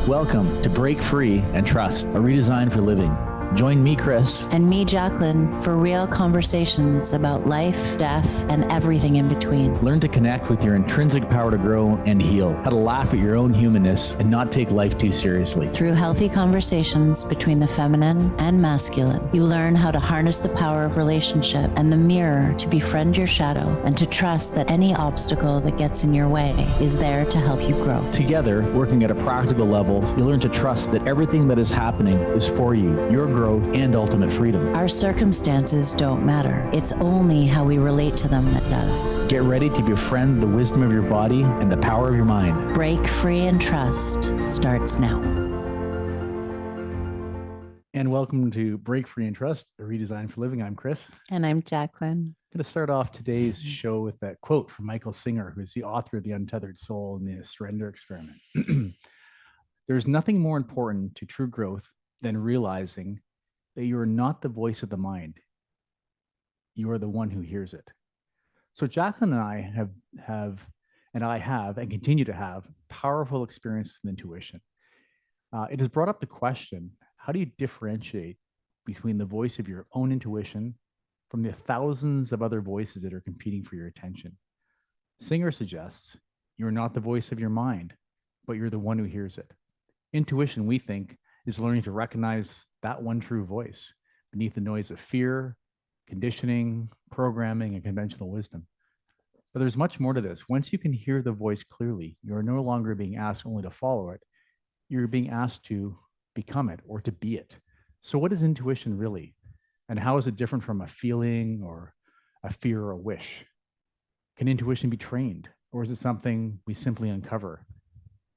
Welcome to Break Free and Trust, a redesign for living. Join me, Chris. And me, Jacqueline, for real conversations about life, death, and everything in between. Learn to connect with your intrinsic power to grow and heal, how to laugh at your own humanness and not take life too seriously. Through healthy conversations between the feminine and masculine, you learn how to harness the power of relationship and the mirror to befriend your shadow and to trust that any obstacle that gets in your way is there to help you grow. Together, working at a practical level, you learn to trust that everything that is happening is for you, your growth, and ultimate freedom. Our circumstances don't matter. It's only how we relate to them that does. Get ready to befriend the wisdom of your body and the power of your mind. Break Free and Trust starts now. And welcome to Break Free and Trust, a redesign for living. I'm Chris. And I'm Jacqueline. I'm going to start off today's show with that quote from Michael Singer, who's the author of The Untethered Soul and the Surrender Experiment. There's nothing more important to true growth than realizing that you are not the voice of the mind. You are the one who hears it. So Jacqueline and I have and continue to have powerful experience with intuition. It has brought up the question, how do you differentiate between the voice of your own intuition from the thousands of other voices that are competing for your attention? Singer suggests you're not the voice of your mind, but you're the one who hears it. Intuition, we think, is learning to recognize that one true voice beneath the noise of fear, conditioning, programming, and conventional wisdom. But there's much more to this. Once you can hear the voice clearly, you're no longer being asked only to follow it. You're being asked to become it or to be it. So what is intuition really? And how is it different from a feeling or a fear or a wish? Can intuition be trained, or is it something we simply uncover?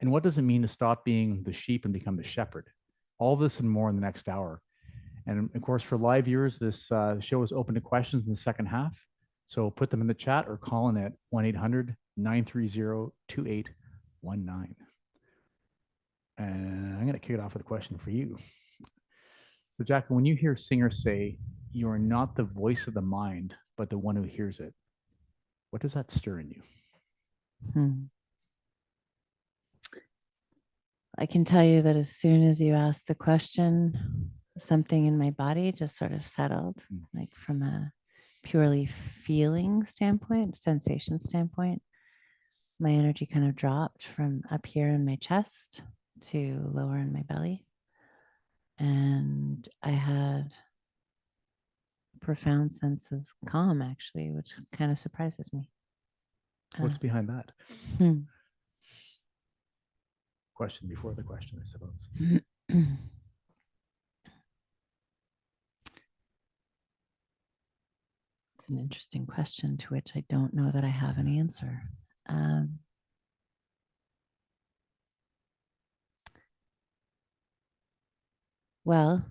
And what does it mean to stop being the sheep and become the shepherd? All this and more in the next hour. And of course, for live viewers, this show is open to questions in the second half. So put them in the chat or call in at 1-800-930-2819. And I'm going to kick it off with a question for you. So Jacqueline, when you hear Singer say, you are not the voice of the mind, but the one who hears it, what does that stir in you? I can tell you that as soon as you asked the question, something in my body just sort of settled, like from a purely feeling standpoint, sensation standpoint. My energy kind of dropped from up here in my chest to lower in my belly. And I had a profound sense of calm, actually, which kind of surprises me. What's behind that? Question before the question, I suppose. It's an interesting question to which I don't know that I have an answer. Well,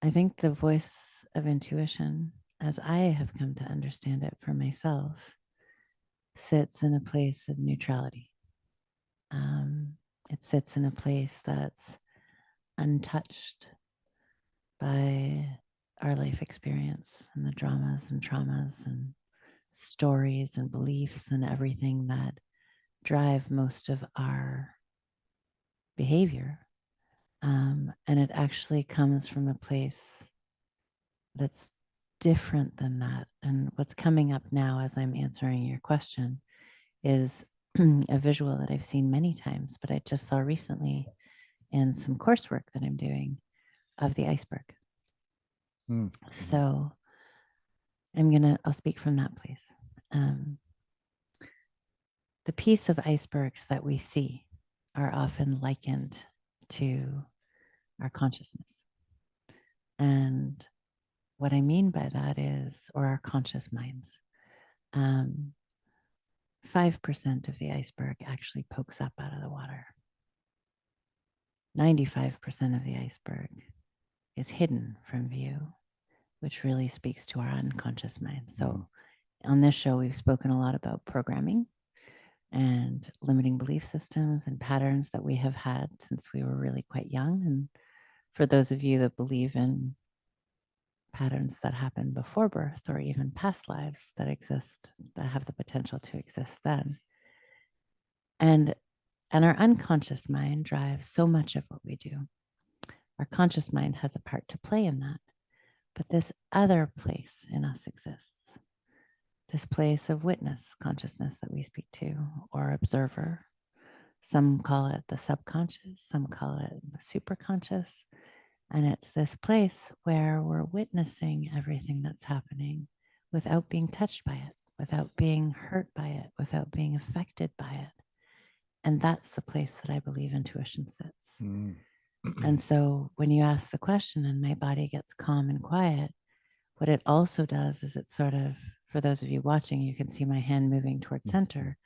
I think the voice of intuition, as I have come to understand it for myself, sits in a place of neutrality. It sits in a place that's untouched by our life experience and the dramas and traumas and stories and beliefs and everything that drive most of our behavior. And it actually comes from a place that's different than that. And what's coming up now as I'm answering your question is a visual that I've seen many times, but I just saw recently in some coursework that I'm doing of the iceberg. So I'll speak from that place. The piece of icebergs that we see are often likened to our consciousness. And what I mean by that is, or our conscious minds, 5% of the iceberg actually pokes up out of the water. 95% of the iceberg is hidden from view, which really speaks to our unconscious mind. So on this show, we've spoken a lot about programming and limiting belief systems and patterns that we have had since we were really quite young. And for those of you that believe in patterns that happen before birth or even past lives that exist, that have the potential to exist then. And And our unconscious mind drives so much of what we do. Our conscious mind has a part to play in that. But this other place in us exists, this place of witness consciousness that we speak to, or observer. Some call it the subconscious, some call it the superconscious. And it's this place where we're witnessing everything that's happening without being touched by it, without being hurt by it, without being affected by it. And that's the place that I believe intuition sits. And so when you ask the question and my body gets calm and quiet, what it also does is it sort of, for those of you watching, you can see my hand moving towards center.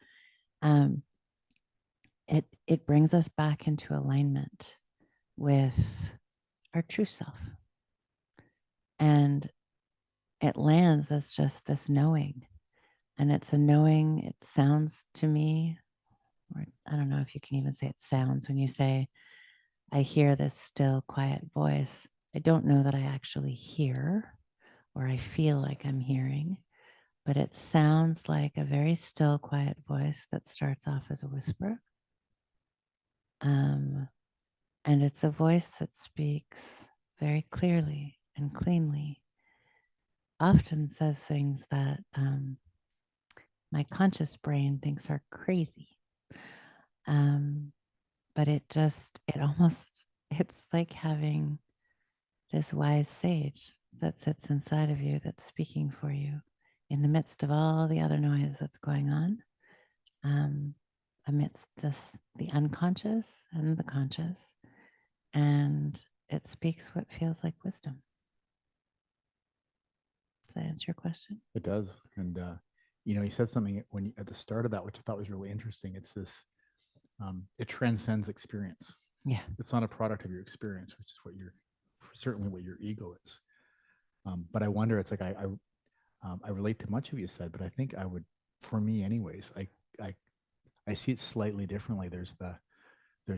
It brings us back into alignment with our true self. And it lands as just this knowing. And it's a knowing, it sounds to me, or I don't know if you can even say it sounds when you say, I hear this still, quiet voice. I don't know that I actually hear or I feel like I'm hearing, but it sounds like a very still, quiet voice that starts off as a whisper. And it's a voice that speaks very clearly and cleanly, often says things that my conscious brain thinks are crazy. But it's like having this wise sage that sits inside of you that's speaking for you in the midst of all the other noise that's going on, amidst the unconscious and the conscious. And it speaks what feels like wisdom. Does that answer your question? It does. And, you said something at the start of that, which I thought was really interesting. It's this, it transcends experience. Yeah. It's not a product of your experience, which is certainly what your ego is. But I wonder, it's like, I relate to much of you said, but I think for me anyways, I see it slightly differently. There's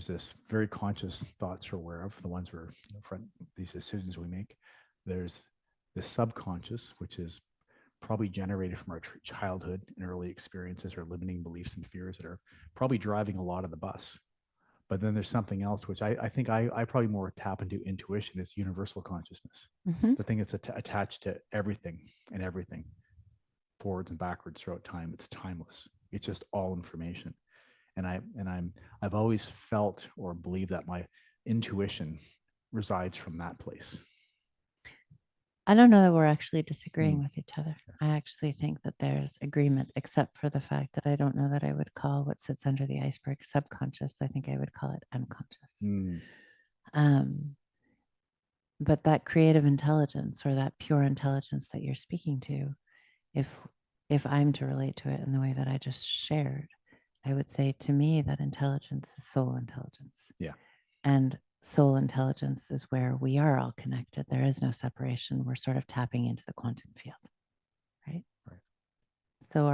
this very conscious thoughts we're aware of, the ones we're, from these decisions we make. There's the subconscious, which is probably generated from our childhood and early experiences or limiting beliefs and fears that are probably driving a lot of the bus. But then there's something else, which I think I probably more tap into intuition, is universal consciousness. The thing that's attached to everything and everything, forwards and backwards throughout time. It's timeless. It's just all information. And I've always felt or believed that my intuition resides from that place. I don't know that we're actually disagreeing with each other. I actually think that there's agreement, except for the fact that I don't know that I would call what sits under the iceberg subconscious. I think I would call it unconscious. But that creative intelligence or that pure intelligence that you're speaking to, if I'm to relate to it in the way that I just shared, I would say to me that intelligence is soul intelligence. Yeah. And soul intelligence is where we are all connected. There is no separation. We're sort of tapping into the quantum field, right? Right. So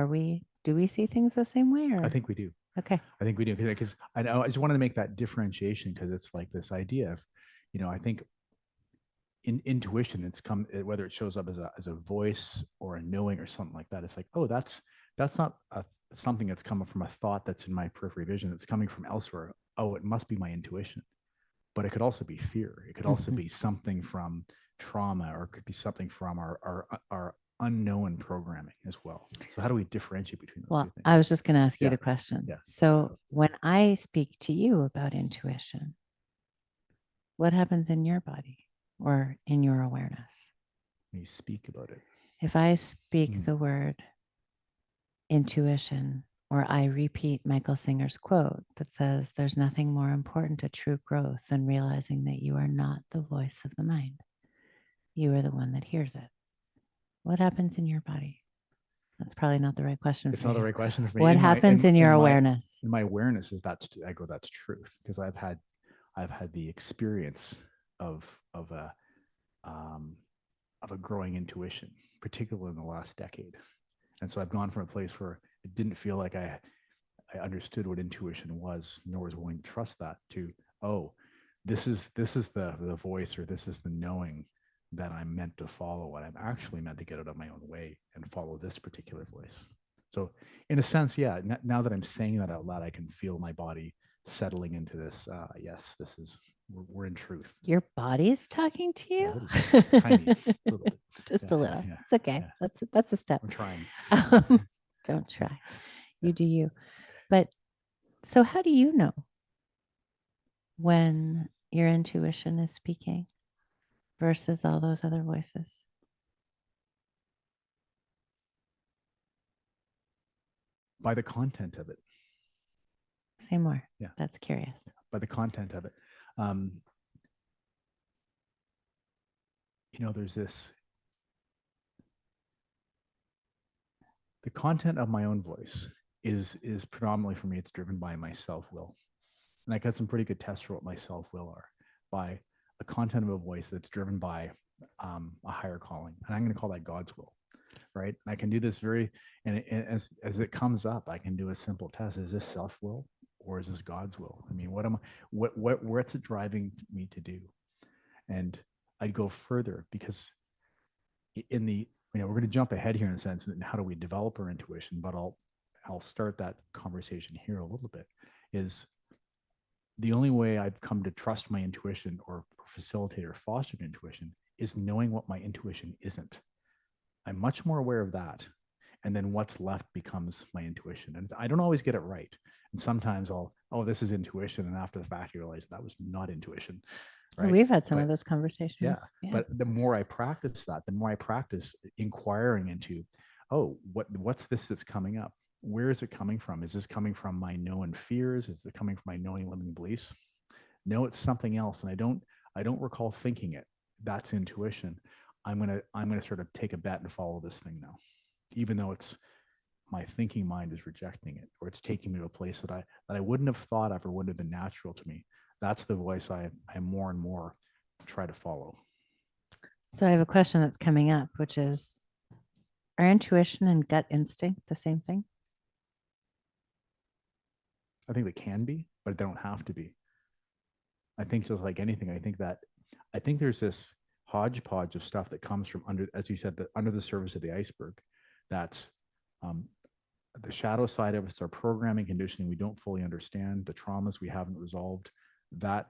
do we see things the same way? Or? I think we do. Okay. I think we do. Because I just wanted to make that differentiation, because it's like this idea of, I think in intuition, it's whether it shows up as a voice or a knowing or something like that. It's like, oh, that's not something that's coming from a thought that's in my periphery vision. It's coming from elsewhere. Oh, it must be my intuition. But it could also be fear. It could also be something from trauma, or it could be something from our unknown programming as well. So how do we differentiate between those two things? I was just going to ask you the question. Yeah. So when I speak to you about intuition, what happens in your body or in your awareness? When you speak about it. If I speak the word intuition, or I repeat Michael Singer's quote that says, there's nothing more important to true growth than realizing that you are not the voice of the mind. You are the one that hears it. What happens in your body? That's probably not the right question. It's not the right question for me. What happens in your awareness? In my awareness is that's truth, because I've had the experience of a growing intuition, particularly in the last decade. And so I've gone from a place where it didn't feel like I understood what intuition was, nor was willing to trust that, to, oh, this is the voice, or this is the knowing that I'm meant to follow, and I'm actually meant to get out of my own way and follow this particular voice. So in a sense, yeah, now that I'm saying that out loud, I can feel my body settling into this. Yes, we're in truth. Your body's talking to A you? little bit, tiny, a little bit. Just Yeah, a little. yeah, It's okay. yeah. That's a step. I'm trying. Don't try. You do you. But so how do you know when your intuition is speaking versus all those other voices? By the content of it. Say more. Yeah. That's curious. By the content of it. There's the content of my own voice is predominantly for me, it's driven by my self-will. And I got some pretty good tests for what my self-will are by a content of a voice that's driven by a higher calling. And I'm going to call that God's will, right? And I can do this and as it comes up, I can do a simple test. Is this self-will or is this God's will? I mean, what's it driving me to do? And I'd go further because we're going to jump ahead here in a sense, and how do we develop our intuition? But I'll start that conversation here a little bit. Is the only way I've come to trust my intuition or facilitate or foster intuition is knowing what my intuition isn't. I'm much more aware of that. And then what's left becomes my intuition. And I don't always get it right. And sometimes this is intuition. And after the fact, you realize that was not intuition. Right? We've had some of those conversations. Yeah. But the more I practice that, the more I practice inquiring into, what's this that's coming up? Where is it coming from? Is this coming from my known fears? Is it coming from my knowing limiting beliefs? No, it's something else. And I don't recall thinking it. That's intuition. I'm gonna sort of take a bet and follow this thing now, even though it's my thinking mind is rejecting it, or it's taking me to a place that I wouldn't have thought of or wouldn't have been natural to me. That's the voice I more and more try to follow. So I have a question that's coming up, which is, are intuition and gut instinct the same thing? I think they can be, but they don't have to be. I think just like anything, I think there's this hodgepodge of stuff that comes from under, as you said, under the surface of the iceberg. That's the shadow side of it's our programming, conditioning we don't fully understand, the traumas we haven't resolved. That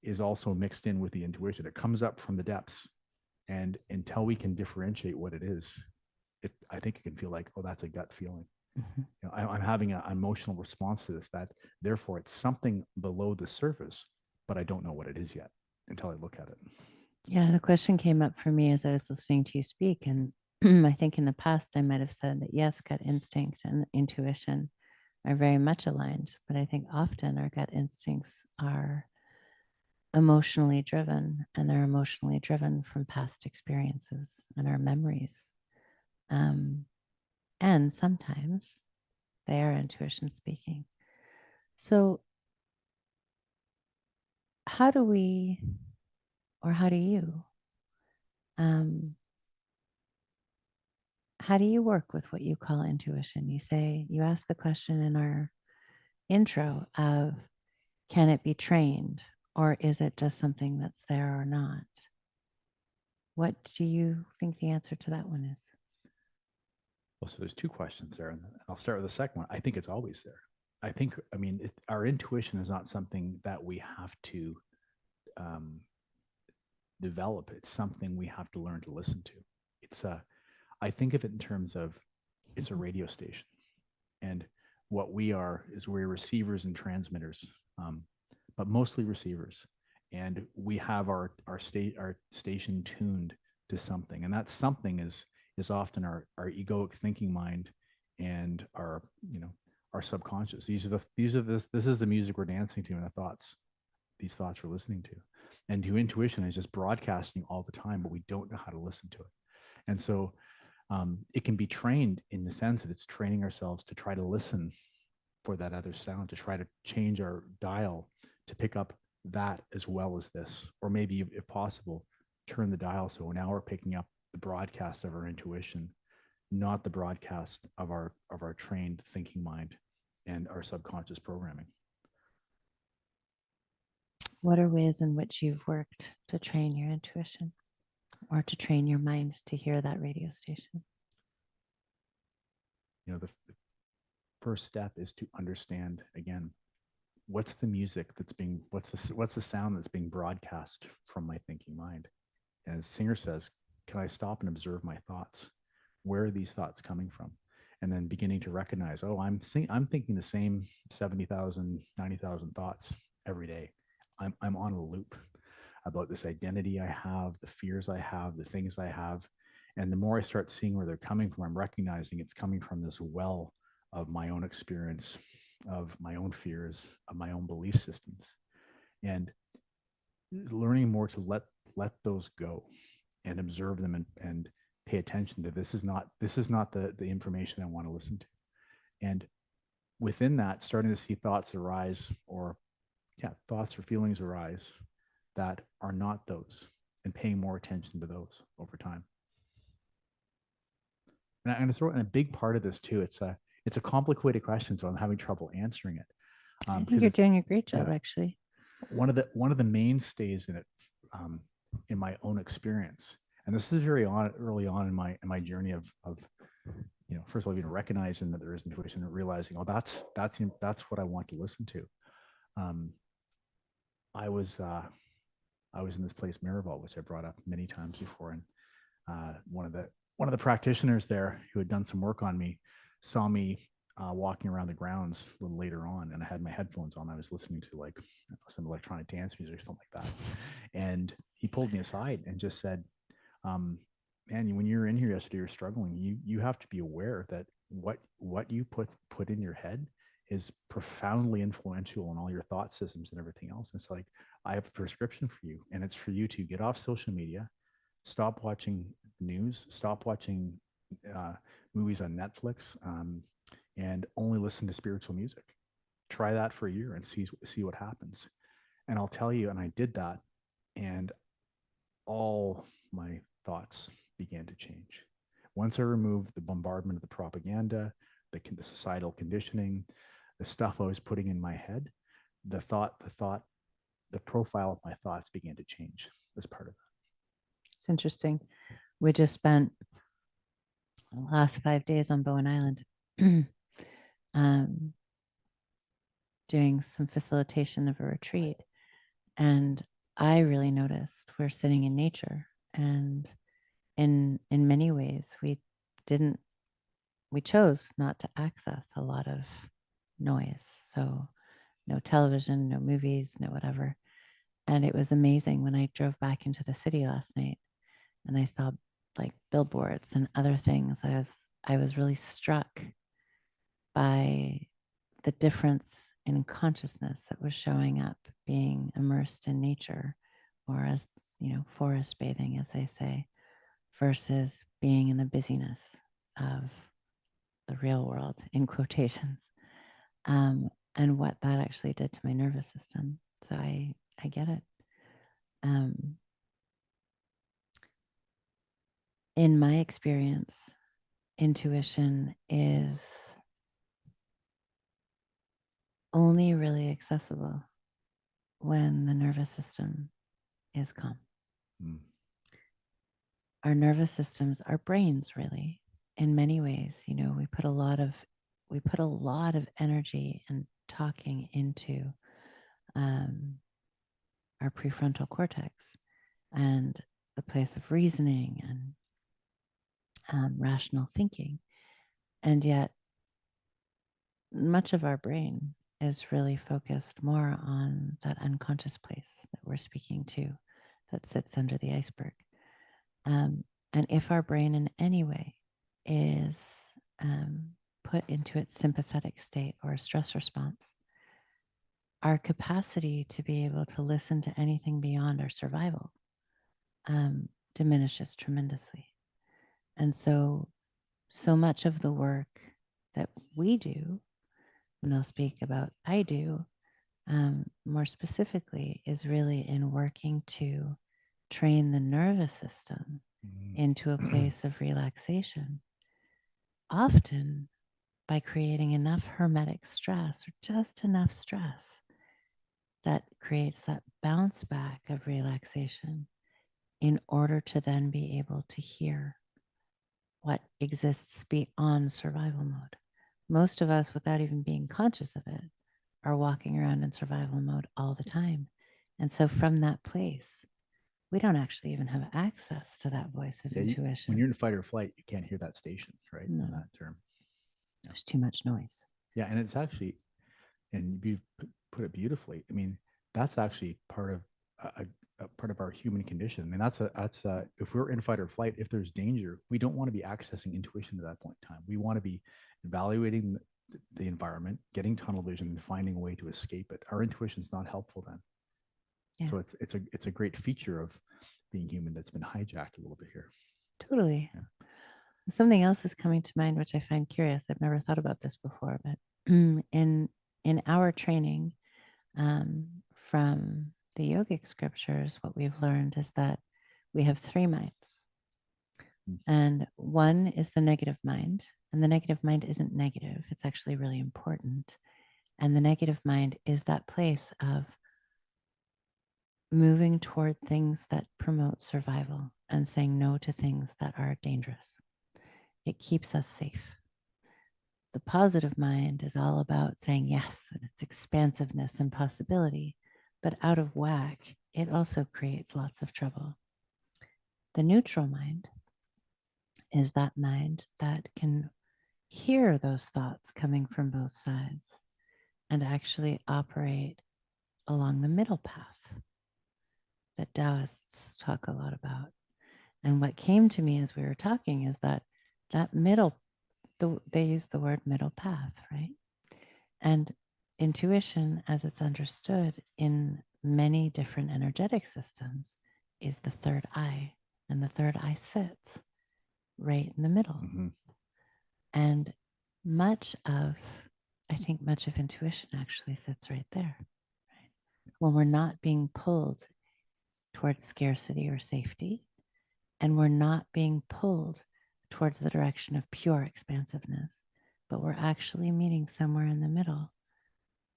is also mixed in with the intuition. It comes up from the depths, and until we can differentiate what it is, I think it can feel like, that's a gut feeling. Mm-hmm. I'm having an emotional response to this. That therefore it's something below the surface, but I don't know what it is yet until I look at it. Yeah, the question came up for me as I was listening to you speak, and I think in the past I might have said that yes, gut instinct and intuition are very much aligned, but I think often our gut instincts are emotionally driven, and they're emotionally driven from past experiences and our memories. And sometimes they are intuition speaking. So how do we, or how do you, how do you work with what you call intuition? You ask the question in our intro of, can it be trained, or is it just something that's there or not? What do you think the answer to that one is? Well, so there's two questions there, and I'll start with the second one. I think it's always there. Our intuition is not something that we have to develop. It's something we have to learn to listen to. I think of it in terms of, it's a radio station, and what we are is we're receivers and transmitters, but mostly receivers. And we have our station tuned to something, and that something is often our egoic thinking mind and our subconscious. This is the music we're dancing to, and these thoughts we're listening to. And to intuition is just broadcasting all the time, but we don't know how to listen to it. And so it can be trained in the sense that it's training ourselves to try to listen for that other sound, to try to change our dial to pick up that as well as this, or maybe if possible, turn the dial so now we're picking up the broadcast of our intuition, not the broadcast of our trained thinking mind and our subconscious programming. What are ways in which you've worked to train your intuition or to train your mind to hear that radio station? The first step is to understand, again, what's the music that's being, what's the sound that's being broadcast from my thinking mind? And as Singer says, can I stop and observe my thoughts? Where are these thoughts coming from? And then beginning to recognize, oh, I'm thinking the same 70,000, 90,000 thoughts every day. I'm on a loop about this identity I have, the fears I have, the things I have. And the more I start seeing where they're coming from, I'm recognizing it's coming from this well of my own experience, of my own fears, of my own belief systems. And learning more to let those go and observe them, and pay attention to, this is not the information I want to listen to. And within that, starting to see thoughts arise, or thoughts or feelings arise that are not those, and paying more attention to those over time. And I'm going to throw in a big part of this too. It's a complicated question, so I'm having trouble answering it. I think Because you're it's, doing a great job, yeah, actually. one of the mainstays in it, um, in my own experience, and this is very early on in my journey of first of all, even recognizing that there is intuition, and realizing, oh, that's what I want to listen to. Um, I was I was in this place Miraval, which I brought up many times before, and one of the practitioners there who had done some work on me saw me walking around the grounds a little later on, and I had my headphones on. I was listening to like some electronic dance music or something like that, and he pulled me aside and just said, "Man, when you were in here yesterday, you're struggling. You have to be aware that what you put in your head is profoundly influential on all your thought systems and everything else. And it's like, I have a prescription for you, and it's for you to get off social media, stop watching news, stop watching uh, movies on Netflix, and only listen to spiritual music. Try that for a year and see what happens." And I'll tell you, and I did that, and all my thoughts began to change. Once I removed the bombardment of the propaganda, the societal conditioning, the stuff I was putting in my head, the profile of my thoughts began to change as part of It's interesting. We just spent the last 5 days on Bowen Island um, doing some facilitation of a retreat. And I really noticed we're sitting in nature. And in many ways, we chose not to access a lot of noise. So no television, no movies, no whatever. And it was amazing when I drove back into the city last night and I saw like billboards and other things. I was really struck by the difference in consciousness that was showing up being immersed in nature, or as forest bathing, as they say, versus being in the busyness of the real world, in quotations, and what that actually did to my nervous system. So I get it. In my experience, intuition is only really accessible when the nervous system is calm. Mm. Our nervous systems, our brains, really, in many ways, we put a lot of energy and talking into our prefrontal cortex and the place of reasoning and rational thinking. And yet, much of our brain is really focused more on that unconscious place that we're speaking to, that sits under the iceberg. And if our brain in any way is put into its sympathetic state or a stress response, our capacity to be able to listen to anything beyond our survival diminishes tremendously. And so much of the work that we do, and I'll speak about I do more specifically, is really in working to train the nervous system into a place of relaxation, often by creating enough hermetic stress, or just enough stress, that creates that bounce back of relaxation in order to then be able to hear what exists beyond survival mode. Most of us, without even being conscious of it, are walking around in survival mode all the time. And so from that place, we don't actually even have access to that voice of intuition. When you're in fight or flight, you can't hear that station, right? No. In that term. Yeah. There's too much noise. Yeah. And it's actually, and you put it beautifully. I mean, that's actually part of a part of our human condition. I mean, if we're in fight or flight, if there's danger, we don't want to be accessing intuition at that point in time. We want to be evaluating the environment, getting tunnel vision, and finding a way to escape it. Our intuition is not helpful then. Yeah. So it's a great feature of being human that's been hijacked a little bit here. Totally. Yeah. Something else is coming to mind, which I find curious. I've never thought about this before, but in our training from the yogic scriptures, what we've learned is that we have three minds. And one is the negative mind. And the negative mind isn't negative, it's actually really important. And the negative mind is that place of moving toward things that promote survival and saying no to things that are dangerous. It keeps us safe. The positive mind is all about saying yes, and it's expansiveness and possibility, but out of whack, it also creates lots of trouble. The neutral mind is that mind that can hear those thoughts coming from both sides and actually operate along the middle path that Taoists talk a lot about. And what came to me as we were talking is that middle, they use the word middle path, right? And intuition, as it's understood in many different energetic systems, is the third eye. And the third eye sits right in the middle. Mm-hmm. And much of intuition actually sits right there. Right? When we're not being pulled towards scarcity or safety, and we're not being pulled towards the direction of pure expansiveness, but we're actually meeting somewhere in the middle,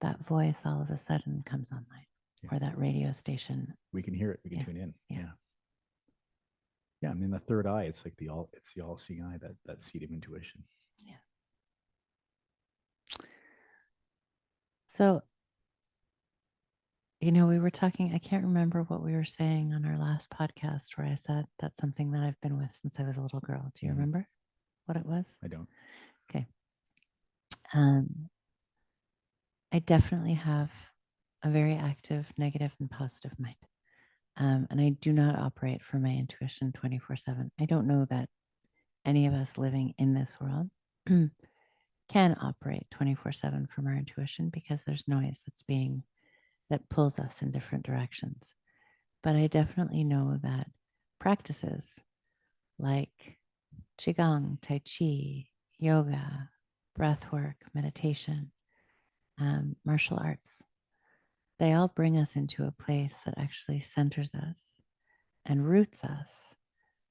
that voice all of a sudden comes online, or that radio station. We can hear it. We can tune in. Yeah. I mean, the third eye, it's like the all-seeing eye, that seat of intuition. Yeah. So, we were talking, I can't remember what we were saying on our last podcast where I said that's something that I've been with since I was a little girl. Do you remember what it was? I don't. Okay. I definitely have a very active, negative, and positive mind. And I do not operate from my intuition 24/7. I don't know that any of us living in this world can operate 24/7 from our intuition because there's noise that pulls us in different directions. But I definitely know that practices like Qigong, Tai Chi, yoga, breath work, meditation, martial arts, they all bring us into a place that actually centers us and roots us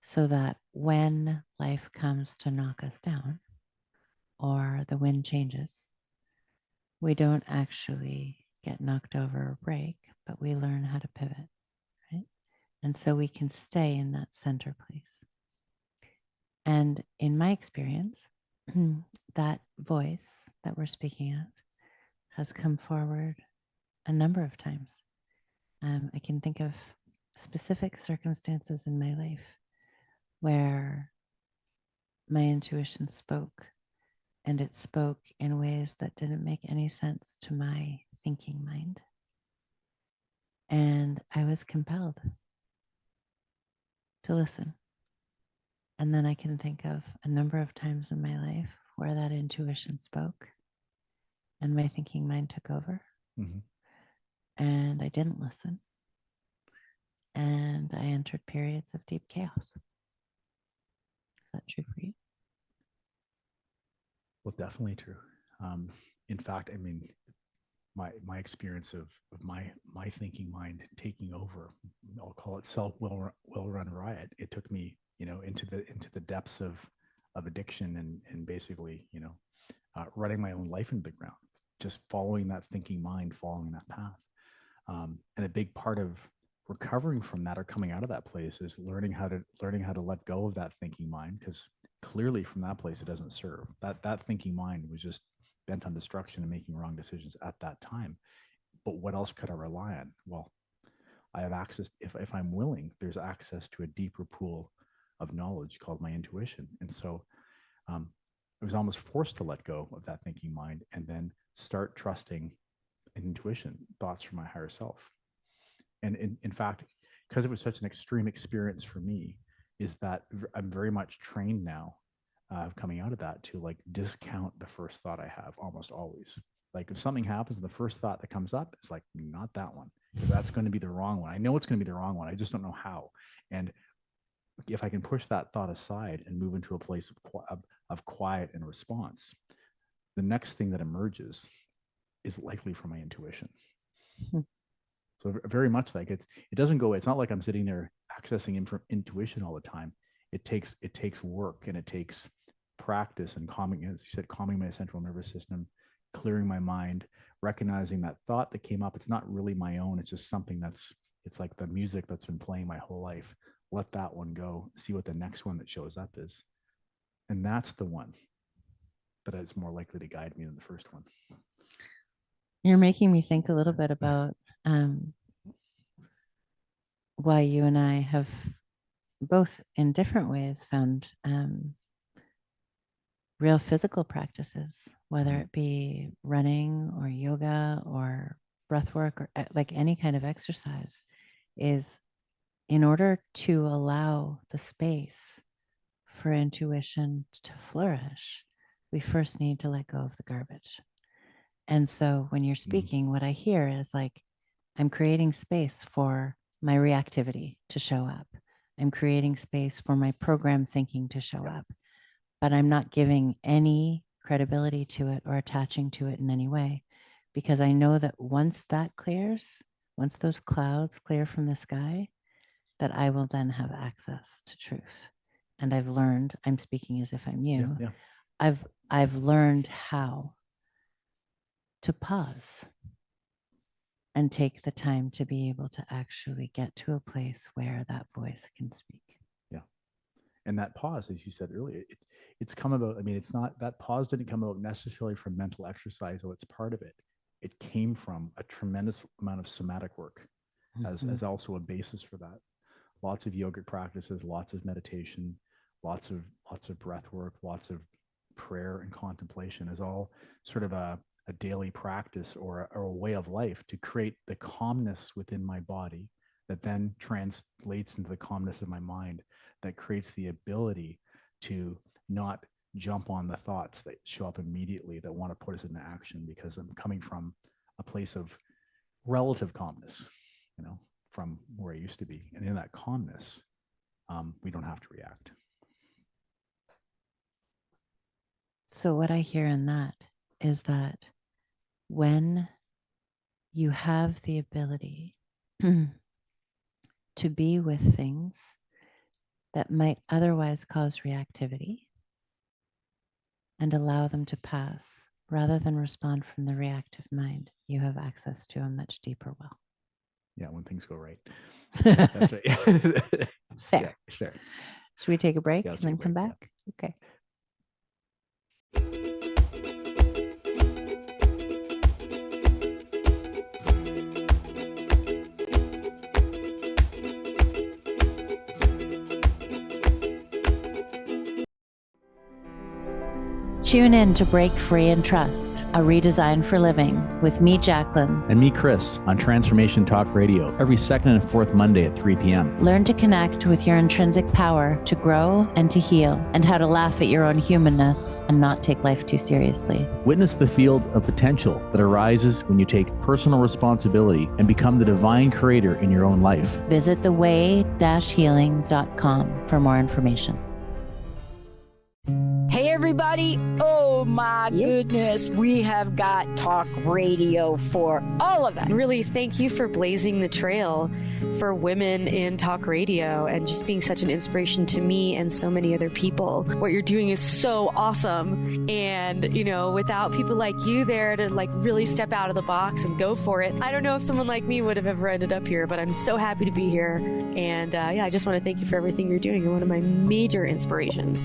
so that when life comes to knock us down or the wind changes, we don't actually get knocked over or break, but we learn how to pivot, right? And so we can stay in that center place. And in my experience, that voice that we're speaking of has come forward a number of times. I can think of specific circumstances in my life where my intuition spoke, and it spoke in ways that didn't make any sense to my thinking mind. And I was compelled to listen. And then I can think of a number of times in my life where that intuition spoke and my thinking mind took over. Mm-hmm. And I didn't listen. And I entered periods of deep chaos. Is that true for you? Well, definitely true. In fact, I mean, my experience of my thinking mind taking over, I'll call it self will run riot. It took me, into the depths of addiction and basically, running my own life into the ground, just following that thinking mind, following that path. And a big part of recovering from that or coming out of that place is learning how to let go of that thinking mind, because clearly from that place it doesn't serve. That thinking mind was just bent on destruction and making wrong decisions at that time. But what else could I rely on? Well, I have access, if I'm willing, there's access to a deeper pool of knowledge called my intuition. And so I was almost forced to let go of that thinking mind and then start trusting intuition, thoughts from my higher self. And in fact, because it was such an extreme experience for me, is that I'm very much trained now, coming out of that, to like discount the first thought I have almost always. Like if something happens, the first thought that comes up is like, not that one, because that's going to be the wrong one. I know it's going to be the wrong one. I just don't know how. And if I can push that thought aside and move into a place of quiet and response, the next thing that emerges is likely from my intuition. So very much like it doesn't go away. It's not like I'm sitting there accessing intuition all the time. It takes work, and it takes practice and calming, as you said, calming my central nervous system, clearing my mind, recognizing that thought that came up, it's not really my own. It's just something it's like the music that's been playing my whole life. Let that one go, see what the next one that shows up is. And that's the one that is more likely to guide me than the first one. You're making me think a little bit about why you and I have both in different ways found real physical practices, whether it be running or yoga or breath work or like any kind of exercise, is in order to allow the space for intuition to flourish, we first need to let go of the garbage. And so when you're speaking, what I hear is like, I'm creating space for my reactivity to show up. I'm creating space for my program thinking to show up, but I'm not giving any credibility to it or attaching to it in any way, because I know that once that clears, once those clouds clear from the sky, that I will then have access to truth. And I've learned, I'm speaking as if I'm you. I've learned how to pause and take the time to be able to actually get to a place where that voice can speak. Yeah. And that pause, as you said earlier, it's come about. I mean, it's not, that pause didn't come about necessarily from mental exercise, though it's part of it. It came from a tremendous amount of somatic work as also a basis for that. Lots of yogic practices, lots of meditation, lots of breath work, lots of prayer and contemplation is all sort of a daily practice or a way of life to create the calmness within my body that then translates into the calmness of my mind, that creates the ability to not jump on the thoughts that show up immediately that want to put us into action, because I'm coming from a place of relative calmness, from where I used to be. And in that calmness, we don't have to react. So what I hear in that is that when you have the ability to be with things that might otherwise cause reactivity and allow them to pass rather than respond from the reactive mind, you have access to a much deeper well. Yeah, when things go right. That's right. Fair. Yeah, fair. Should we take a break and then come back? Yeah. Okay. Tune in to Break Free and Trust, a redesign for living with me, Jacqueline. And me, Chris, on Transformation Talk Radio, every second and fourth Monday at 3 p.m. Learn to connect with your intrinsic power to grow and to heal, and how to laugh at your own humanness and not take life too seriously. Witness the field of potential that arises when you take personal responsibility and become the divine creator in your own life. Visit theway-healing.com for more information. Hey everybody, oh my goodness, we have got talk radio for all of it. Really, thank you for blazing the trail for women in talk radio and just being such an inspiration to me and so many other people. What you're doing is so awesome. And, without people like you there to really step out of the box and go for it, I don't know if someone like me would have ever ended up here, but I'm so happy to be here. And I just want to thank you for everything you're doing. You're one of my major inspirations.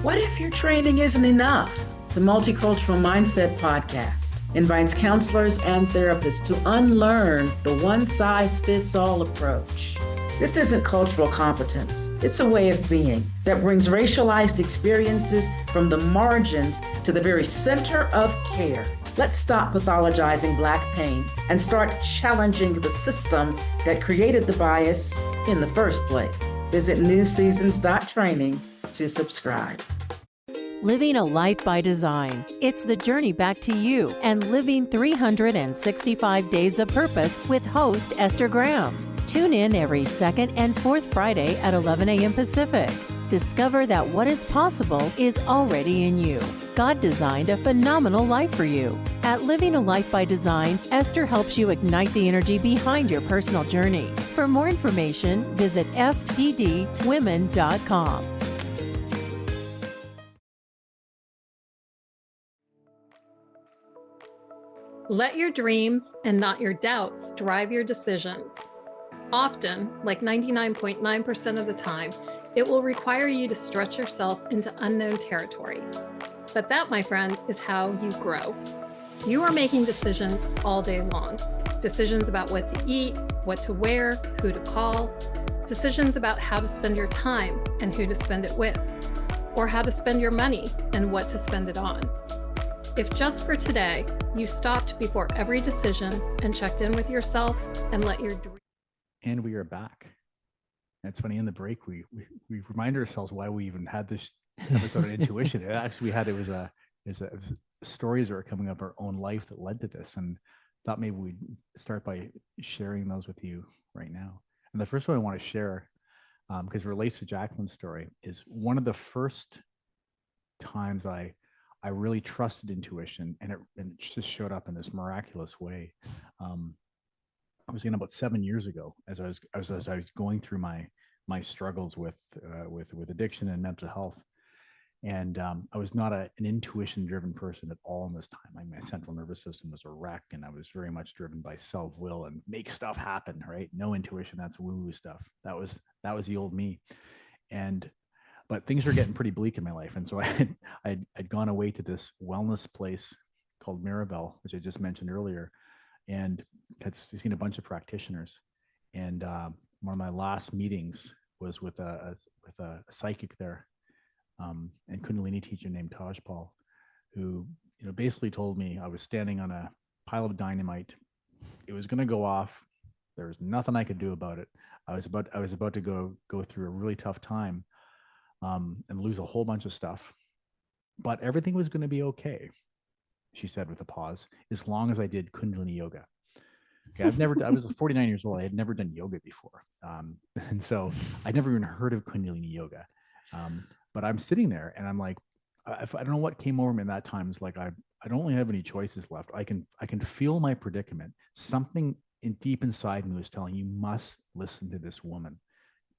What if your training isn't enough? The Multicultural Mindset Podcast invites counselors and therapists to unlearn the one-size-fits-all approach. This isn't cultural competence. It's a way of being that brings racialized experiences from the margins to the very center of care. Let's stop pathologizing Black pain and start challenging the system that created the bias in the first place. Visit newseasons.training to subscribe. Living a life by design. It's the journey back to you and living 365 days of purpose with host Esther Graham. Tune in every second and fourth Friday at 11 a.m. Pacific. Discover that what is possible is already in you. God designed a phenomenal life for you. At Living a Life by Design, Esther helps you ignite the energy behind your personal journey. For more information, visit fddwomen.com. Let your dreams and not your doubts drive your decisions. Often, like 99.9% of the time, it will require you to stretch yourself into unknown territory. But that, my friend, is how you grow. You are making decisions all day long. Decisions about what to eat, what to wear, who to call. Decisions about how to spend your time and who to spend it with. Or how to spend your money and what to spend it on. If just for today, you stopped before every decision and checked in with yourself and let your dream. And we are back. And it's funny, in the break, we reminded ourselves why we even had this episode of intuition. There's stories that are coming up our own life that led to this, and thought maybe we'd start by sharing those with you right now. And the first one I want to share, because it relates to Jacqueline's story, is one of the first times I really trusted intuition, and it just showed up in this miraculous way. I was in about 7 years ago, as I was going through my struggles with addiction and mental health, and I was not an intuition-driven person at all in this time. My central nervous system was a wreck, and I was very much driven by self-will and make stuff happen. Right? No intuition. That's woo-woo stuff. That was the old me, but things were getting pretty bleak in my life, and so I'd gone away to this wellness place called Mirabel, which I just mentioned earlier, and had seen a bunch of practitioners. And one of my last meetings was with a psychic there, and Kundalini teacher named Taj Paul, who basically told me I was standing on a pile of dynamite. It was going to go off. There was nothing I could do about it. I was about to go through a really tough time, and lose a whole bunch of stuff, but everything was going to be okay, she said with a pause, as long as I did Kundalini yoga. Okay, I was 49 years old. I had never done yoga before. And so I'd never even heard of Kundalini yoga. But I'm sitting there and I'm like, I don't know what came over me in that time. It's like, I don't really have any choices left. I can feel my predicament. Something deep inside me was telling you must listen to this woman.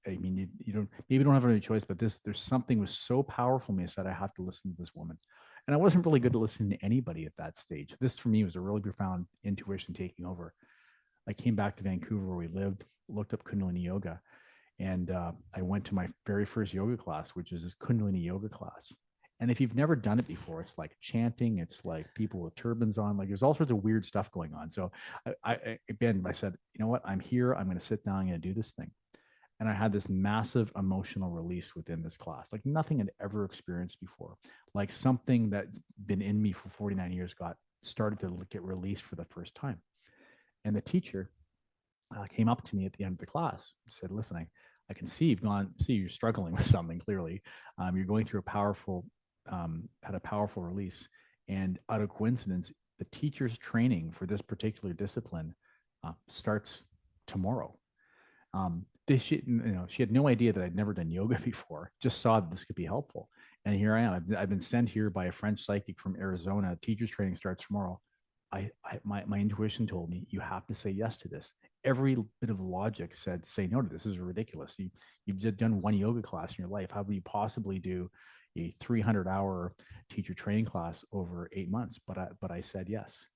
I mean, you don't have any choice, but there's something was so powerful in me. I said, I have to listen to this woman. And I wasn't really good at listening to anybody at that stage. This for me was a really profound intuition taking over. I came back to Vancouver where we lived, looked up Kundalini yoga, and I went to my very first yoga class, which is this Kundalini yoga class. And if you've never done it before, it's like chanting, it's like people with turbans on, like there's all sorts of weird stuff going on. So I said, you know what, I'm here, I'm going to sit down, I'm going to do this thing. And I had this massive emotional release within this class, like nothing I'd ever experienced before, like something that's been in me for 49 years started to get released for the first time. And the teacher came up to me at the end of the class and said, listen, I can see you're struggling with something clearly. You're going through had a powerful release. And out of coincidence, the teacher's training for this particular discipline starts tomorrow. She had no idea that I'd never done yoga before, just saw that this could be helpful. And here I am. I've been sent here by a French psychic from Arizona. Teacher's training starts tomorrow. My intuition told me, you have to say yes to this. Every bit of logic said, say no to this. This is ridiculous. You've just done one yoga class in your life. How would you possibly do a 300-hour teacher training class over 8 months? But I said yes.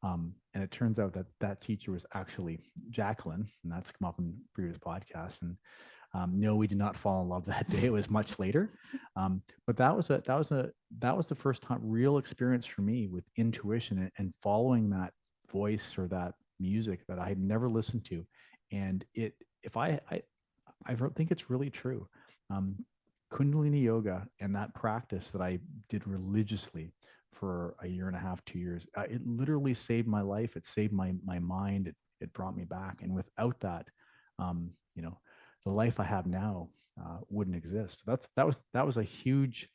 And it turns out that teacher was actually Jacqueline, and that's come up in previous podcasts. And No, we did not fall in love that day. It was much later. But that was the first time real experience for me with intuition and following that voice or that music that I had never listened to. And if I don't think it's really true. Kundalini yoga and that practice that I did religiously for a year and a half, 2 years, it literally saved my life. It saved my mind. It brought me back. And without that, you know, the life I have now wouldn't exist. That was a huge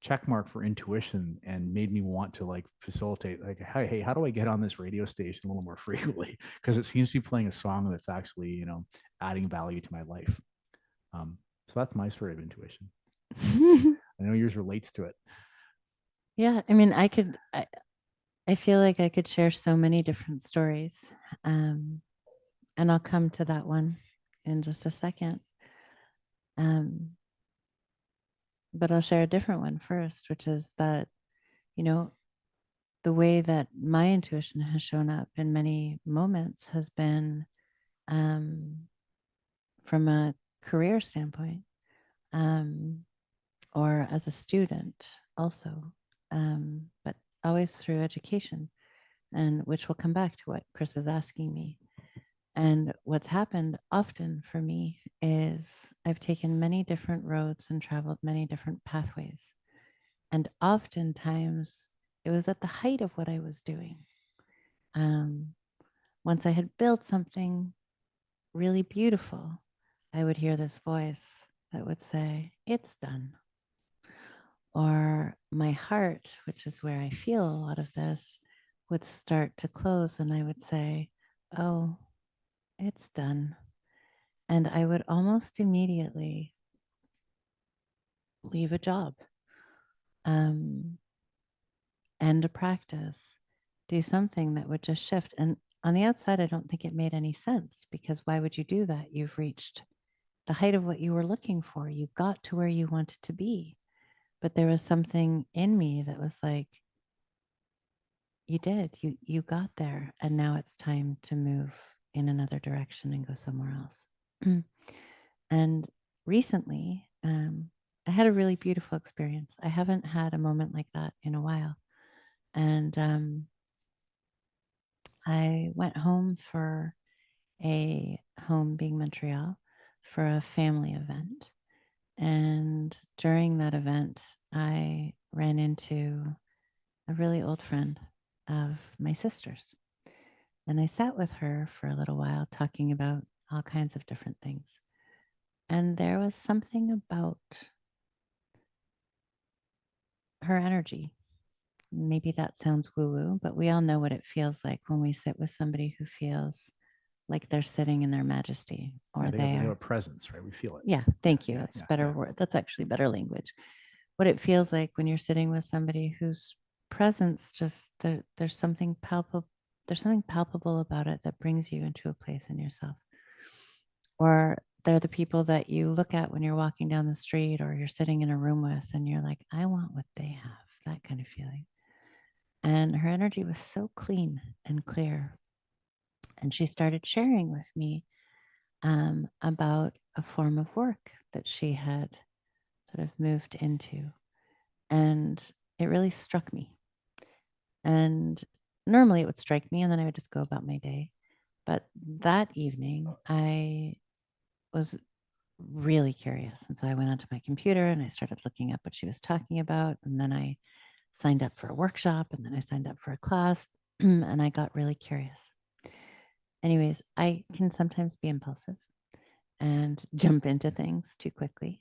check mark for intuition and made me want to like facilitate like, hey, how do I get on this radio station a little more frequently? Because it seems to be playing a song that's actually, adding value to my life. So that's my story of intuition. I know yours relates to it. Yeah, I mean, I feel like I could share so many different stories. And I'll come to that one in just a second. But I'll share a different one first, which is that, the way that my intuition has shown up in many moments has been from a career standpoint, or as a student also, but always through education, and which will come back to what Chris is asking me. And what's happened often for me is I've taken many different roads and traveled many different pathways. And oftentimes it was at the height of what I was doing. Once I had built something really beautiful, I would hear this voice that would say, "It's done." Or my heart, which is where I feel a lot of this, would start to close and I would say, "Oh, it's done." And I would almost immediately leave a job, end a practice, do something that would just shift. And on the outside, I don't think it made any sense, because why would you do that? You've reached the height of what you were looking for. You got to where you wanted to be. But there was something in me that was like, you did, you got there. And now it's time to move in another direction and go somewhere else. And recently, I had a really beautiful experience. I haven't had a moment like that in a while. And I went home for home being Montreal, for a family event. And during that event, I ran into a really old friend of my sister's. And I sat with her for a little while talking about all kinds of different things. And there was something about her energy. Maybe that sounds woo-woo, but we all know what it feels like when we sit with somebody who feels like they're sitting in their majesty, or they have a presence, right? We feel it. Yeah, thank you. That's better word. That's actually better language. What it feels like when you're sitting with somebody whose presence just there's something palpable. There's something palpable about it that brings you into a place in yourself. Or they're the people that you look at when you're walking down the street or you're sitting in a room with, and you're like, I want what they have, that kind of feeling. And her energy was so clean and clear. And she started sharing with me about a form of work that she had sort of moved into. And it really struck me. And normally it would strike me and then I would just go about my day. But that evening, I was really curious. And so I went onto my computer and I started looking up what she was talking about. And then I signed up for a workshop, and then I signed up for a class, and I got really curious. Anyways, I can sometimes be impulsive and jump into things too quickly.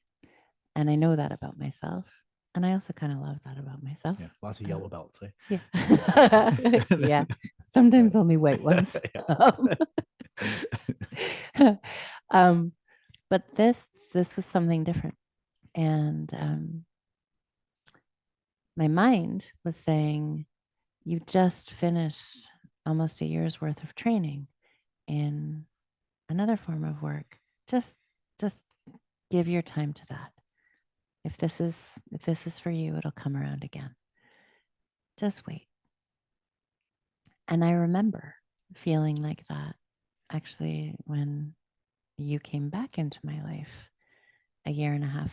And I know that about myself. And I also kind of love that about myself. Yeah, lots of yellow belts. Eh? Yeah. Yeah. Sometimes only white ones. But this was something different. And my mind was saying, you just finished almost a year's worth of training in another form of work. Just give your time to that. If this is for you, it'll come around again. Just wait. And I remember feeling like that actually when you came back into my life a year and a half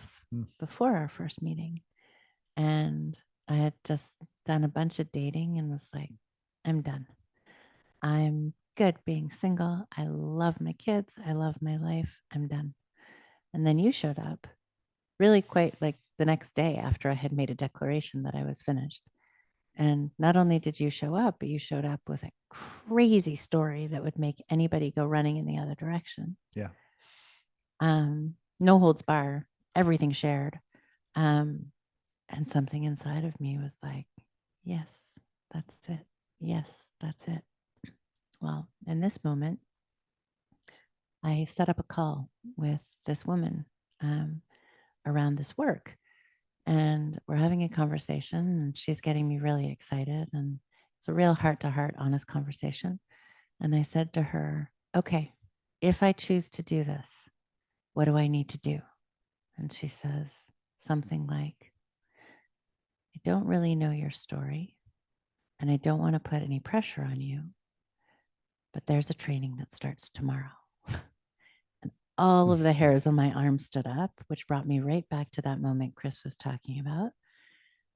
before our first meeting. And I had just done a bunch of dating and was like, I'm done. I'm good being single. I love my kids. I love my life. I'm done. And then you showed up really quite like the next day after I had made a declaration that I was finished. And not only did you show up, but you showed up with a crazy story that would make anybody go running in the other direction. Yeah. No holds bar, everything shared. And something inside of me was like, yes, that's it. Yes, that's it. Well, in this moment, I set up a call with this woman around this work. And we're having a conversation, and she's getting me really excited. And it's a real heart to heart, honest conversation. And I said to her, okay, if I choose to do this, what do I need to do? And she says something like, I don't really know your story, and I don't want to put any pressure on you, but there's a training that starts tomorrow. And all of the hairs on my arm stood up, which brought me right back to that moment Chris was talking about.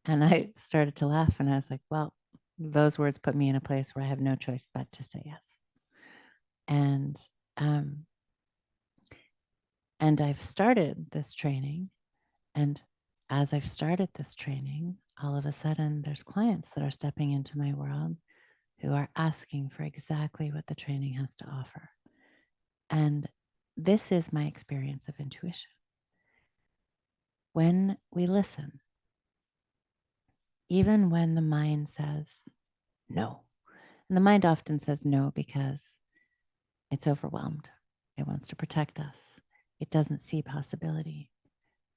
And I started to laugh, and I was like, well, those words put me in a place where I have no choice but to say yes. And I've started this training. And as I've started this training, all of a sudden there's clients that are stepping into my world who are asking for exactly what the training has to offer. And this is my experience of intuition. When we listen, even when the mind says no, and the mind often says no because it's overwhelmed. It wants to protect us. It doesn't see possibility.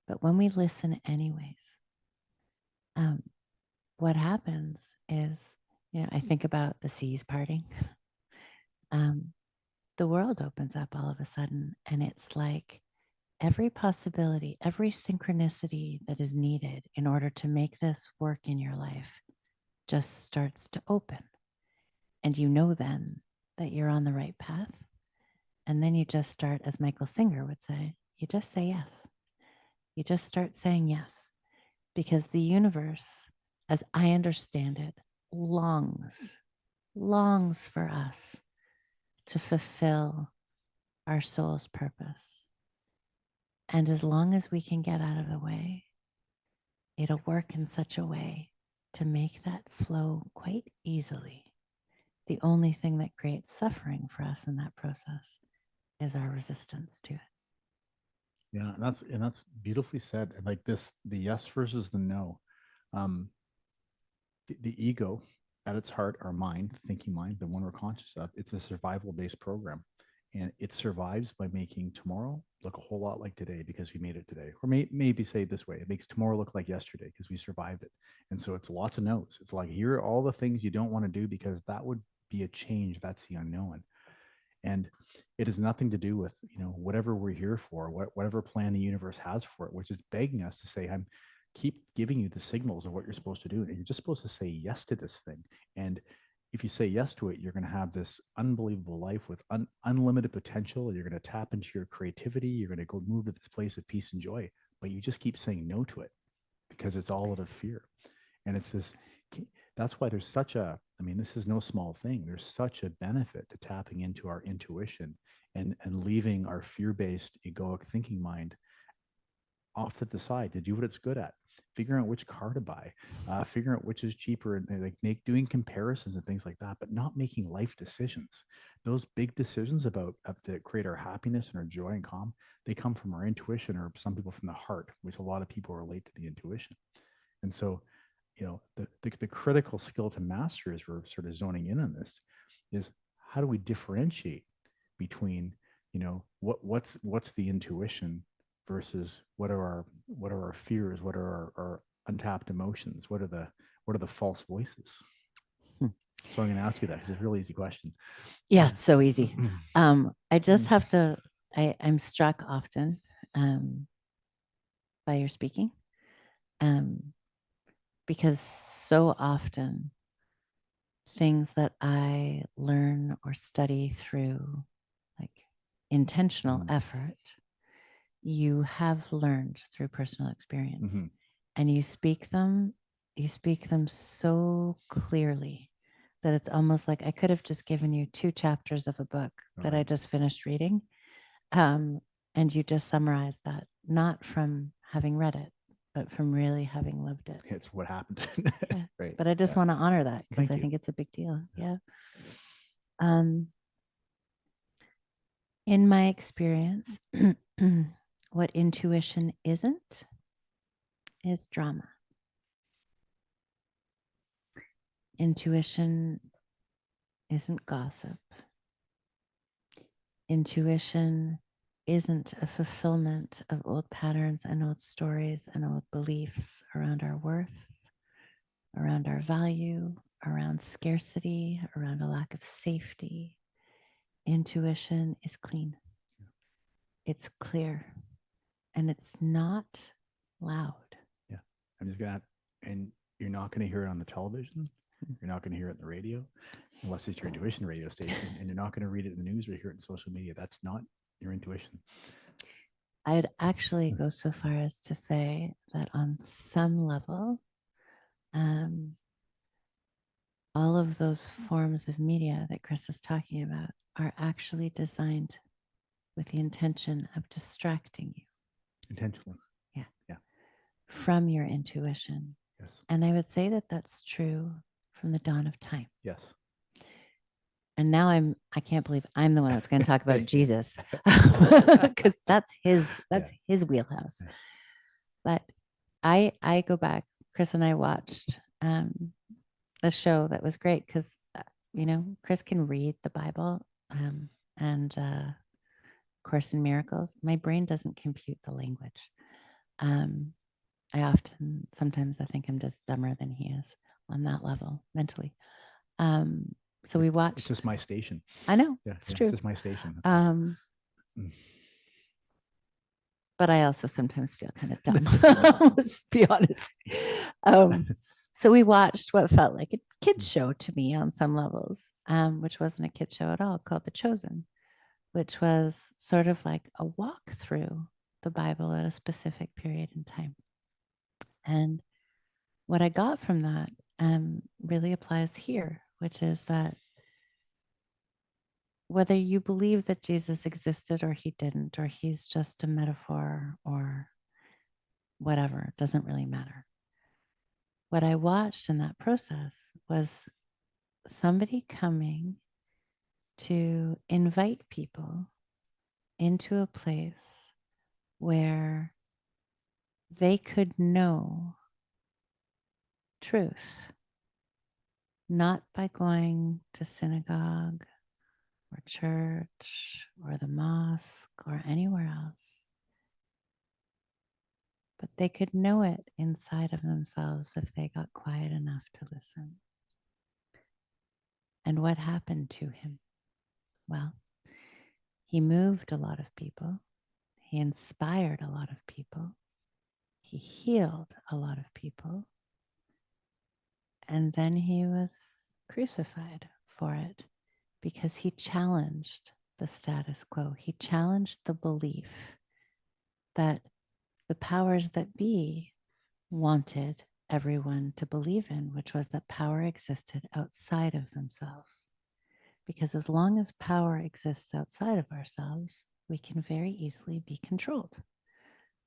But when we listen anyways, what happens is, I think about the seas parting. The world opens up all of a sudden, and it's like every possibility, every synchronicity that is needed in order to make this work in your life just starts to open. And you know then that you're on the right path. And then you just start, as Michael Singer would say, you just say yes. You just start saying yes, because the universe, as I understand it, longs for us to fulfill our soul's purpose. And as long as we can get out of the way, it'll work in such a way to make that flow quite easily. The only thing that creates suffering for us in that process is our resistance to it. Yeah, and that's beautifully said. And like this, the yes versus the no. The ego, at its heart, our mind, the thinking mind, the one we're conscious of, it's a survival-based program, and it survives by making tomorrow look a whole lot like today because we made it today. Or maybe say it this way: it makes tomorrow look like yesterday because we survived it. And so it's lots of no's. It's like, here are all the things you don't want to do because that would be a change. That's the unknown. And it has nothing to do with, whatever we're here for, whatever plan the universe has for it, which is begging us to say, I'm keep giving you the signals of what you're supposed to do. And you're just supposed to say yes to this thing. And if you say yes to it, you're going to have this unbelievable life with unlimited potential. You're going to tap into your creativity. You're going to go move to this place of peace and joy. But you just keep saying no to it because it's all out of fear. And it's this, that's why there's such a, this is no small thing. There's such a benefit to tapping into our intuition and leaving our fear-based egoic thinking mind off to the side to do what it's good at, figuring out which car to buy, figuring out which is cheaper, and like doing comparisons and things like that, but not making life decisions. Those big decisions about to create our happiness and our joy and calm, they come from our intuition, or some people from the heart, which a lot of people relate to the intuition. And so, the critical skill to master, as we're sort of zoning in on this, is how do we differentiate between, what's the intuition versus what are our fears, what are our untapped emotions, what are the false voices. So I'm going to ask you that because it's a really easy question. Yeah, it's so easy. I just have to, I'm struck often by your speaking, because so often things that I learn or study through like intentional effort, you have learned through personal experience. And you speak them so clearly that it's almost like I could have just given you 2 chapters of a book that I just finished reading. And you just summarized that, not from having read it, but from really having lived it. It's what happened. Yeah. Right. But I just want to honor that because Thank I you. think it's a big deal. Yeah. In my experience, what intuition isn't is drama. Intuition isn't gossip. Intuition isn't a fulfillment of old patterns and old stories and old beliefs around our worth, around our value, around scarcity, around a lack of safety. Intuition is clean. It's clear, and it's not loud. Yeah. I'm just gonna, and you're not going to hear it on the television. You're not going to hear it in the radio, unless it's your intuition radio station, and you're not going to read it in the news or hear it in social media. That's not your intuition. I'd actually go so far as to say that on some level, all of those forms of media that Chris is talking about are actually designed with the intention of distracting you. Intentionally. Yeah. Yeah. From your intuition. Yes. And I would say that that's true from the dawn of time. Yes. And now I can't believe I'm the one that's going to talk about Jesus, because that's his wheelhouse. Yeah. But I go back. Chris and I watched a show that was great because Chris can read the Bible and Course in Miracles. My brain doesn't compute the language. Sometimes I think I'm just dumber than he is on that level mentally. So we watched. It's just my station. I know. Yeah, it's true. It's just my station. But I also sometimes feel kind of dumb. Let's be honest. So we watched what felt like a kid's show to me on some levels, which wasn't a kid's show at all, called The Chosen, which was sort of like a walk through the Bible at a specific period in time. And what I got from that really applies here, which is that whether you believe that Jesus existed or he didn't, or he's just a metaphor or whatever, doesn't really matter. What I watched in that process was somebody coming to invite people into a place where they could know truth, not by going to synagogue or church or the mosque or anywhere else, but they could know it inside of themselves if they got quiet enough to listen. And what happened to him? Well, he moved a lot of people. He inspired a lot of people. He healed a lot of people. And then he was crucified for it because he challenged the status quo. He challenged the belief that the powers that be wanted everyone to believe in, which was that power existed outside of themselves. Because as long as power exists outside of ourselves, we can very easily be controlled.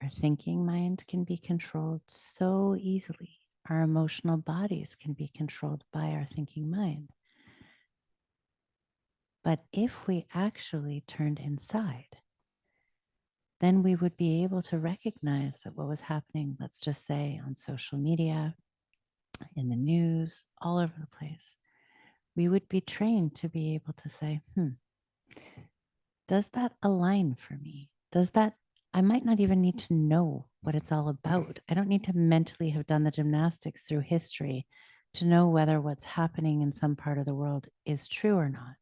Our thinking mind can be controlled so easily. Our emotional bodies can be controlled by our thinking mind. But if we actually turned inside, then we would be able to recognize that what was happening, let's just say on social media, in the news, all over the place, we would be trained to be able to say, does that align for me? I might not even need to know what it's all about. I don't need to mentally have done the gymnastics through history to know whether what's happening in some part of the world is true or not.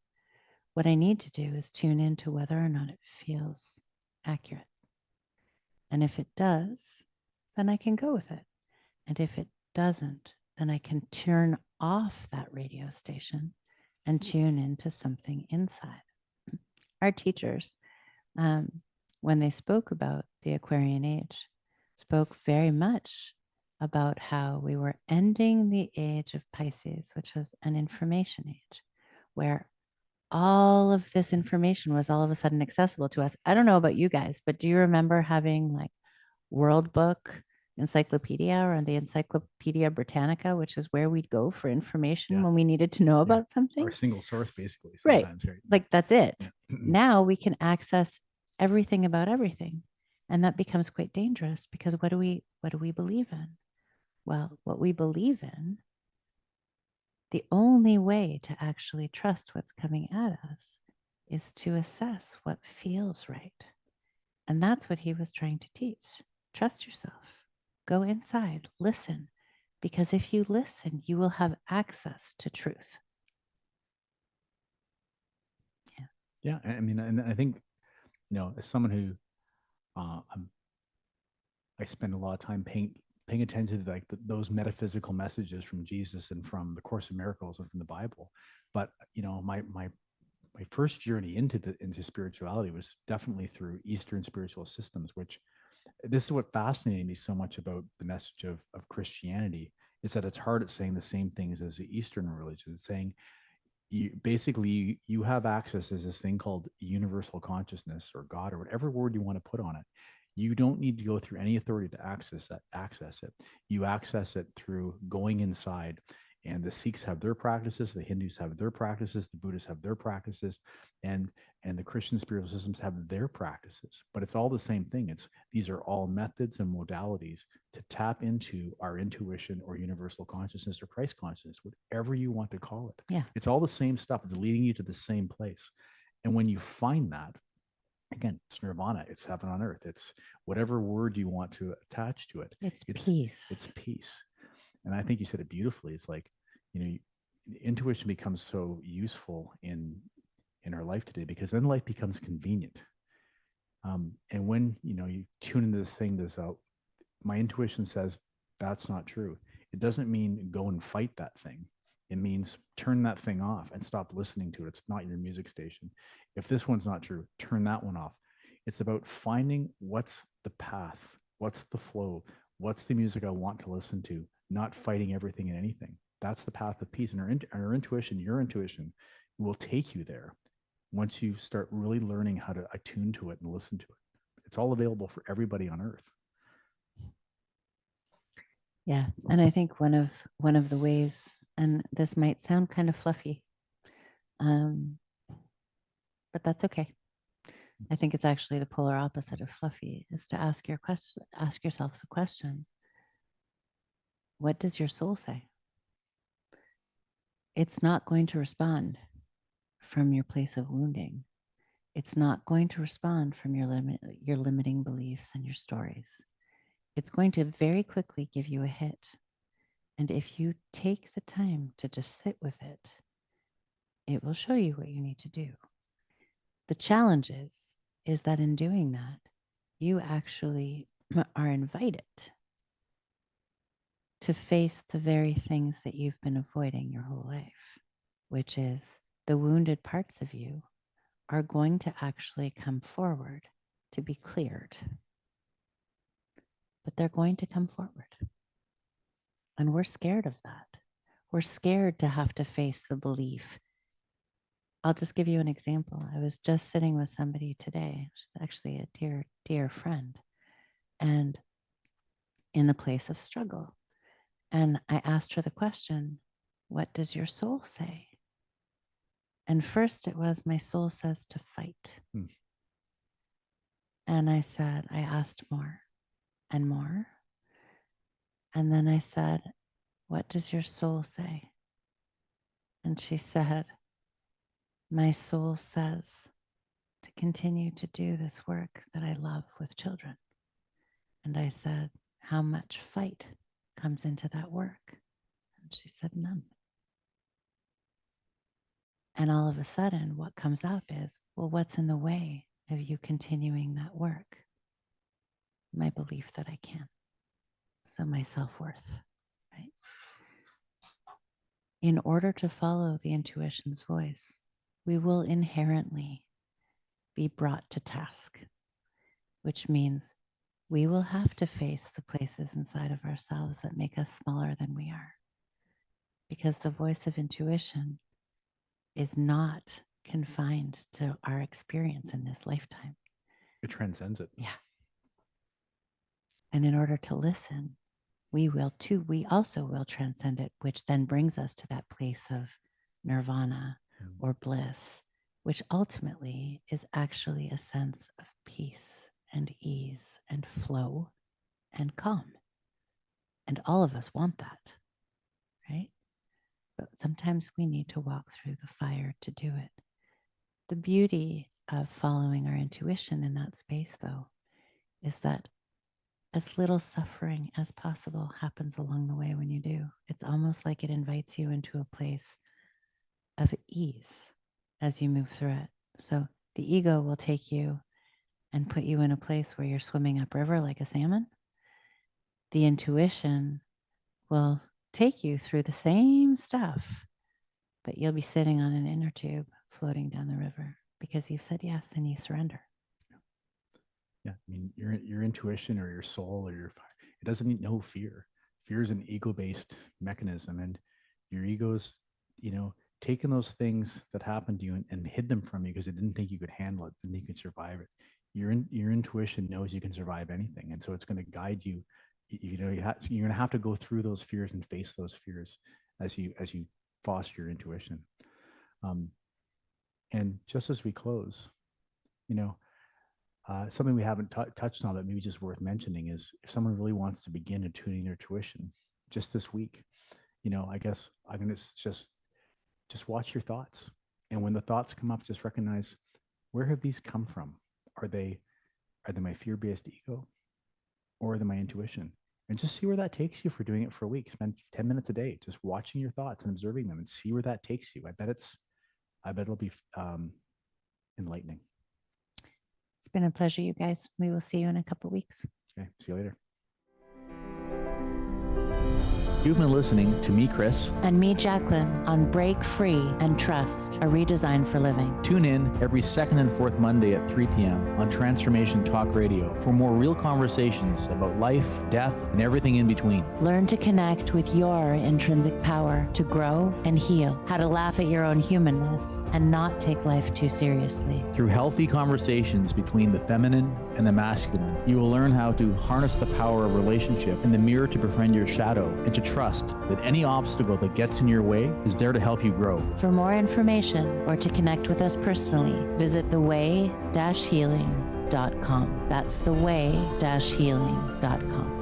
What I need to do is tune into whether or not it feels accurate. And if it does, then I can go with it. And if it doesn't, then I can turn off that radio station and tune into something inside. Our teachers when they spoke about the Aquarian age, spoke very much about how we were ending the age of Pisces, which was an information age, where all of this information was all of a sudden accessible to us. I don't know about you guys, but do you remember having like World Book Encyclopedia or the Encyclopedia Britannica, which is where we'd go for information when we needed to know about something? Or a single source, basically. Right. Right. Like that's it. Yeah. Now we can access everything about everything. And that becomes quite dangerous because what do we believe in? Well, what we believe in, the only way to actually trust what's coming at us is to assess what feels right. And that's what he was trying to teach. Trust yourself. Go inside, listen, because if you listen, you will have access to truth. Yeah. I mean, and I think, as someone who I spend a lot of time paying attention to like those metaphysical messages from Jesus and from the Course of Miracles and from the Bible. But my first journey into spirituality was definitely through Eastern spiritual systems, which this is what fascinated me so much about the message of Christianity, is that it's hard at saying the same things as the Eastern religion. It's saying you have access as this thing called universal consciousness or God or whatever word you want to put on it. You don't need to go through any authority to access it. You access it through going inside. And the Sikhs have their practices, the Hindus have their practices, the Buddhists have their practices, and the Christian spiritual systems have their practices. But it's all the same thing. These are all methods and modalities to tap into our intuition or universal consciousness or Christ consciousness, whatever you want to call it. Yeah. It's all the same stuff. It's leading you to the same place. And when you find that, again, it's nirvana, it's heaven on earth, it's whatever word you want to attach to it. It's peace. It's peace. And I think you said it beautifully. It's like, intuition becomes so useful in our life today because then life becomes convenient. And when, you tune into this thing, my intuition says that's not true. It doesn't mean go and fight that thing. It means turn that thing off and stop listening to it. It's not your music station. If this one's not true, turn that one off. It's about finding what's the path, what's the flow, what's the music I want to listen to, not fighting everything and anything. That's the path of peace. And our intuition, your intuition will take you there once you start really learning how to attune to it and listen to it. It's all available for everybody on earth. Yeah. And I think one of the ways, and this might sound kind of fluffy, but that's okay. I think it's actually the polar opposite of fluffy, is to ask yourself the question, what does your soul say? It's not going to respond from your place of wounding. It's not going to respond from your limiting beliefs and your stories. It's going to very quickly give you a hit. And if you take the time to just sit with it, it will show you what you need to do. The challenge is that in doing that, you actually are invited to face the very things that you've been avoiding your whole life, which is the wounded parts of you are going to actually come forward to be cleared. But they're going to come forward. And we're scared of that. We're scared to have to face the belief. I'll just give you an example. I was just sitting with somebody today. She's actually a dear, dear friend, and in the place of struggle. And I asked her the question, what does your soul say? And first it was, my soul says to fight. And I asked more and more. And then I said, what does your soul say? And she said, my soul says to continue to do this work that I love with children. And I said, how much fight comes into that work? And she said, none. And all of a sudden, what comes up is, well, what's in the way of you continuing that work? My belief that I can. So my self-worth, right? In order to follow the intuition's voice, we will inherently be brought to task, which means we will have to face the places inside of ourselves that make us smaller than we are. Because the voice of intuition is not confined to our experience in this lifetime. It transcends it. Yeah. And in order to listen, we also will transcend it, which then brings us to that place of nirvana or bliss, which ultimately is actually a sense of peace and ease and flow and calm. And all of us want that, right? But sometimes we need to walk through the fire to do it. The beauty of following our intuition in that space, though, is that as little suffering as possible happens along the way when you do. It's almost like it invites you into a place of ease as you move through it. So the ego will take you and put you in a place where you're swimming upriver like a salmon. The intuition will take you through the same stuff, but you'll be sitting on an inner tube floating down the river because you've said yes and you surrender. Yeah, I mean, your intuition or your soul or it doesn't need no fear. Fear is an ego-based mechanism, and your ego's, taken those things that happened to you and hid them from you because it didn't think you could handle it, didn't think you could survive it. Your intuition knows you can survive anything, and so it's going to guide you. You're going to have to go through those fears and face those fears as you foster your intuition. And just as we close, something we haven't touched on, but maybe just worth mentioning is if someone really wants to begin attuning their intuition just this week, I guess I'm going to just watch your thoughts. And when the thoughts come up, just recognize, where have these come from? Are they my fear-based ego, or are they my intuition? And just see where that takes you for doing it for a week. Spend 10 minutes a day just watching your thoughts and observing them and see where that takes you. I bet it'll be enlightening. It's been a pleasure, you guys. We will see you in a couple of weeks. Okay, see you later. You've been listening to me, Chris. And me, Jacqueline, on Break Free and Trust, a redesign for living. Tune in every second and fourth Monday at 3 p.m. on Transformation Talk Radio for more real conversations about life, death, and everything in between. Learn to connect with your intrinsic power to grow and heal, how to laugh at your own humanness and not take life too seriously. Through healthy conversations between the feminine and the masculine, you will learn how to harness the power of relationship and the mirror to befriend your shadow, and to trust that any obstacle that gets in your way is there to help you grow. For more information or to connect with us personally, visit theway-healing.com. That's theway-healing.com.